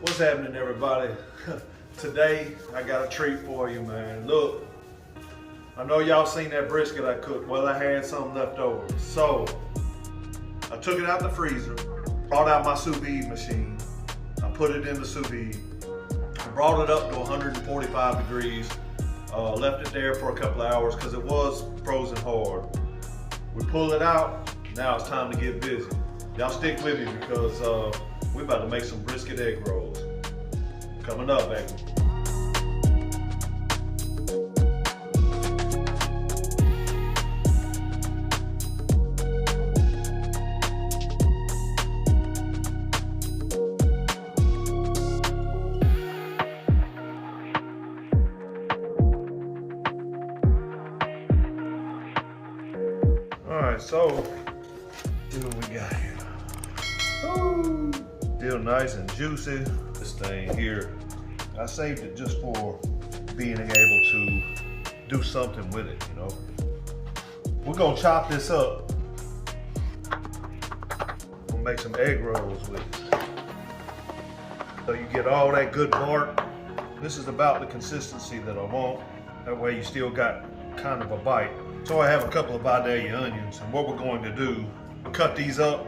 What's happening, everybody? Today I got a treat for you, man. Look, I know y'all seen that brisket I cooked. Well, I had some left over, so I took it out the freezer, brought out my sous vide machine. I put it in the sous vide. I brought it up to 145 degrees. Left it there for a couple of hours because it was frozen hard. We pull it out. Now it's time to get busy. Y'all stick with me because we're about to make some brisket egg rolls. Coming up, baby. All right, so see what we got here. Ooh, still nice and juicy. This thing here, I saved it just for being able to do something with it, you know. We're gonna chop this up. We'll make some egg rolls with it. So you get all that good bark. This is about the consistency that I want. That way you still got kind of a bite. So I have a couple of Veggie onions, and what we're going to do, we'll cut these up.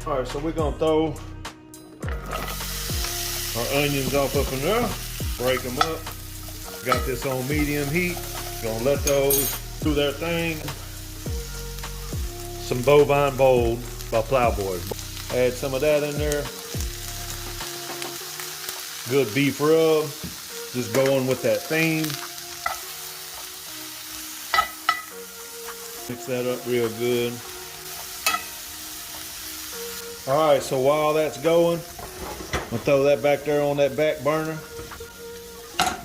All right, so we're gonna throw our onions up in there, break them up. Got this on medium heat. Gonna let those do their thing. Some bovine bold by Plowboy. Add some of that in there. Good beef rub, just going with that theme. Mix that up real good. All right, so while that's going, we'll throw that back there on that back burner.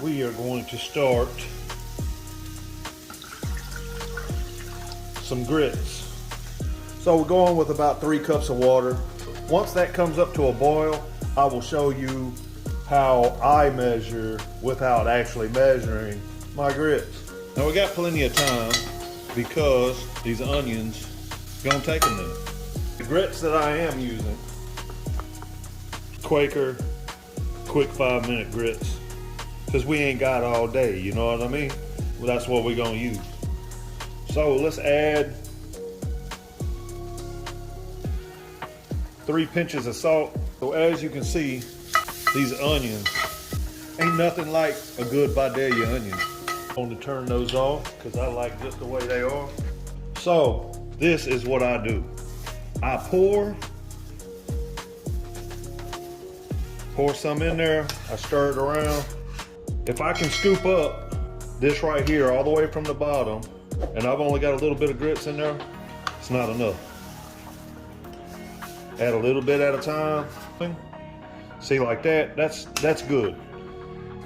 We are going to start some grits. So we're going with about 3 cups of water. Once that comes up to a boil, I will show you how I measure without actually measuring my grits. Now we got plenty of time because these onions gonna take a minute. The grits that I am using, Quaker quick 5-minute grits, because we ain't got all day, you know what I mean? Well, that's what we're gonna use. So let's add 3 pinches of salt. So as you can see, these onions ain't nothing like a good Veggie onion. I'm going to turn those off because I like just the way they are. So this is what I do. I pour some in there. I stir it around. If I can scoop up this right here all the way from the bottom, and I've only got a little bit of grits in there, it's not enough. Add a little bit at a time. See, like that, that's good.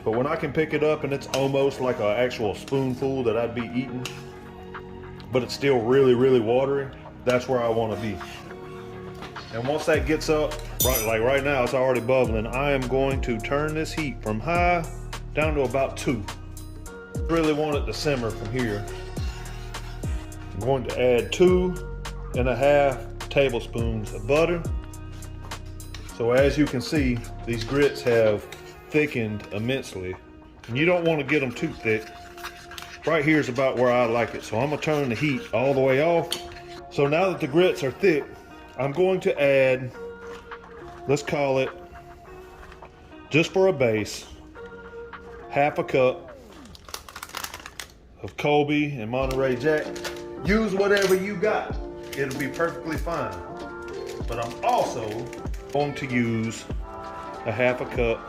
But when I can pick it up and it's almost like an actual spoonful that I'd be eating, but it's still really, really watery, that's where I want to be. And once that gets up, like right now, it's already bubbling, I am going to turn this heat from high down to about 2. Really want it to simmer from here. I'm going to add 2.5 tablespoons of butter. So as you can see, these grits have thickened immensely. And you don't want to get them too thick. Right here is about where I like it. So I'm gonna turn the heat all the way off. So now that the grits are thick, I'm going to add, let's call it, just for a base, 1/2 cup of Colby and Monterey Jack. Use whatever you got. It'll be perfectly fine. But I'm also going to use 1/2 cup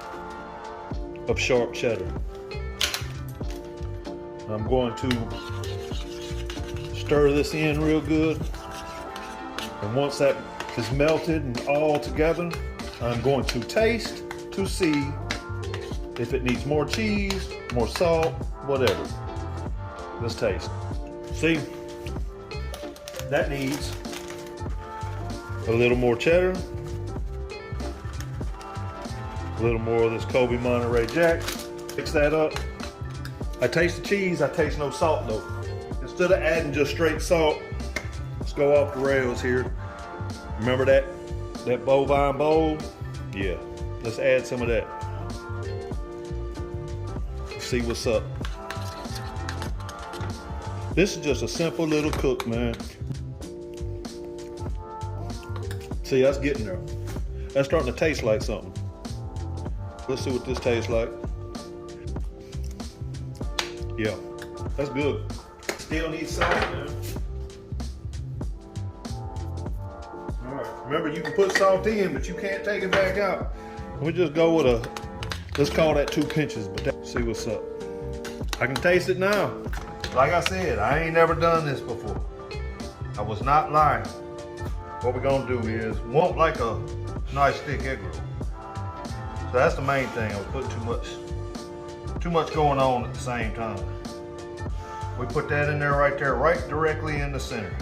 of sharp cheddar. I'm going to stir this in real good. And once that is melted and all together, I'm going to taste to see if it needs more cheese, more salt, whatever. Let's taste. See, that needs a little more cheddar, a little more of this Colby Monterey Jack. Mix that up. I taste the cheese, I taste no salt though. Instead of adding just straight salt, let's go off the rails here. Remember that bovine bowl? Yeah, let's add some of that. See what's up. This is just a simple little cook, man. See, that's getting there. That's starting to taste like something. Let's see what this tastes like. Yeah, that's good. Still need salt, man. All right, remember you can put salt in, but you can't take it back out. We just go with let's call that 2 pinches, but see what's up. I can taste it now. Like I said, I ain't never done this before. I was not lying. What we're gonna do is, want like a nice thick egg roll. So that's the main thing. I was putting too much going on at the same time. We put that in there, right directly in the center.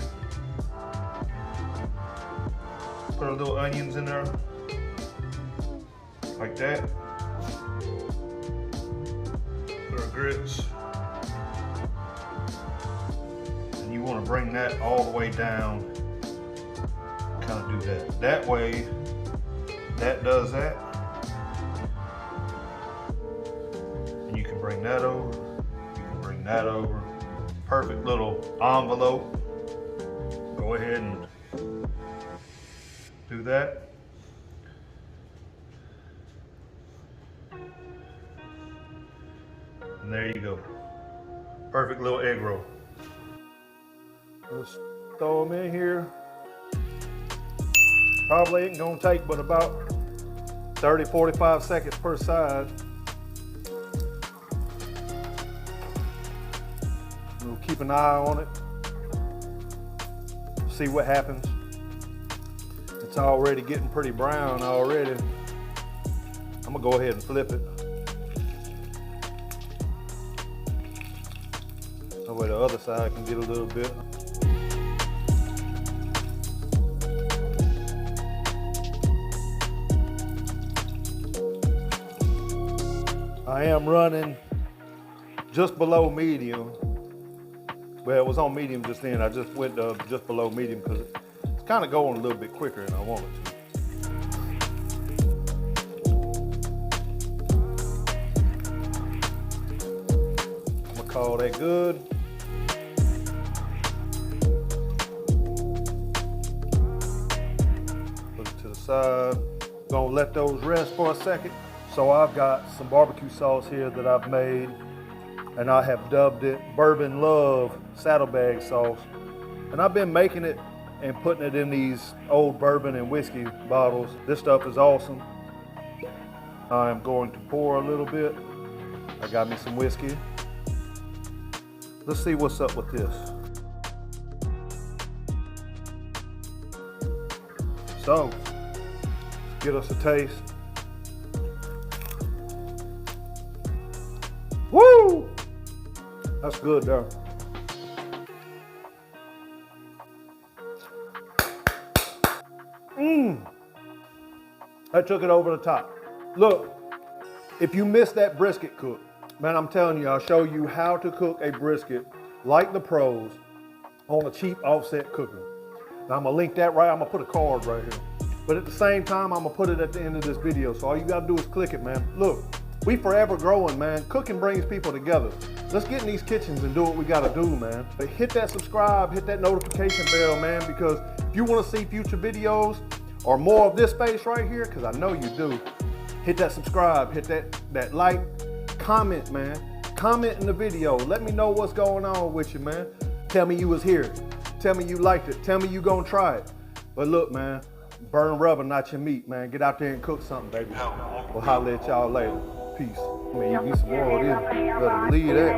Put our little onions in there, like that. Put our grits. And you want to bring that all the way down. Kind of do that. That way, that does that. And you can bring that over. You can bring that over. Perfect little envelope. Go ahead and do that. And there you go. Perfect little egg roll. Let's throw them in here. Probably ain't gonna take but about 30-45 seconds per side. We'll keep an eye on it. See what happens. It's already getting pretty brown already. I'm gonna go ahead and flip it. That way the other side can get a little bit. I am running just below medium. Well, it was on medium just then. I just went just below medium because it's kind of going a little bit quicker than I wanted to. I'm gonna call that good. Put it to the side. Gonna let those rest for a second. So I've got some barbecue sauce here that I've made, and I have dubbed it Bourbon Love Saddlebag Sauce. And I've been making it and putting it in these old bourbon and whiskey bottles. This stuff is awesome. I'm going to pour a little bit. I got me some whiskey. Let's see what's up with this. So, get us a taste. Woo! That's good there. That took it over the top. Look, if you missed that brisket cook, man, I'm telling you, I'll show you how to cook a brisket like the pros on a cheap offset cooker. Now I'm gonna link that right, I'm gonna put a card right here. But at the same time, I'm gonna put it at the end of this video. So all you gotta do is click it, man. Look. We forever growing, man. Cooking brings people together. Let's get in these kitchens and do what we gotta do, man. But hit that subscribe, hit that notification bell, man, because if you wanna see future videos or more of this space right here, because I know you do, hit that subscribe, hit that like, comment, man. Comment in the video. Let me know what's going on with you, man. Tell me you was here. Tell me you liked it. Tell me you gonna try it. But look, man, burn rubber, not your meat, man. Get out there and cook something, baby. We'll holler at y'all later. Peace. Man, you get some more of this. Better leave that.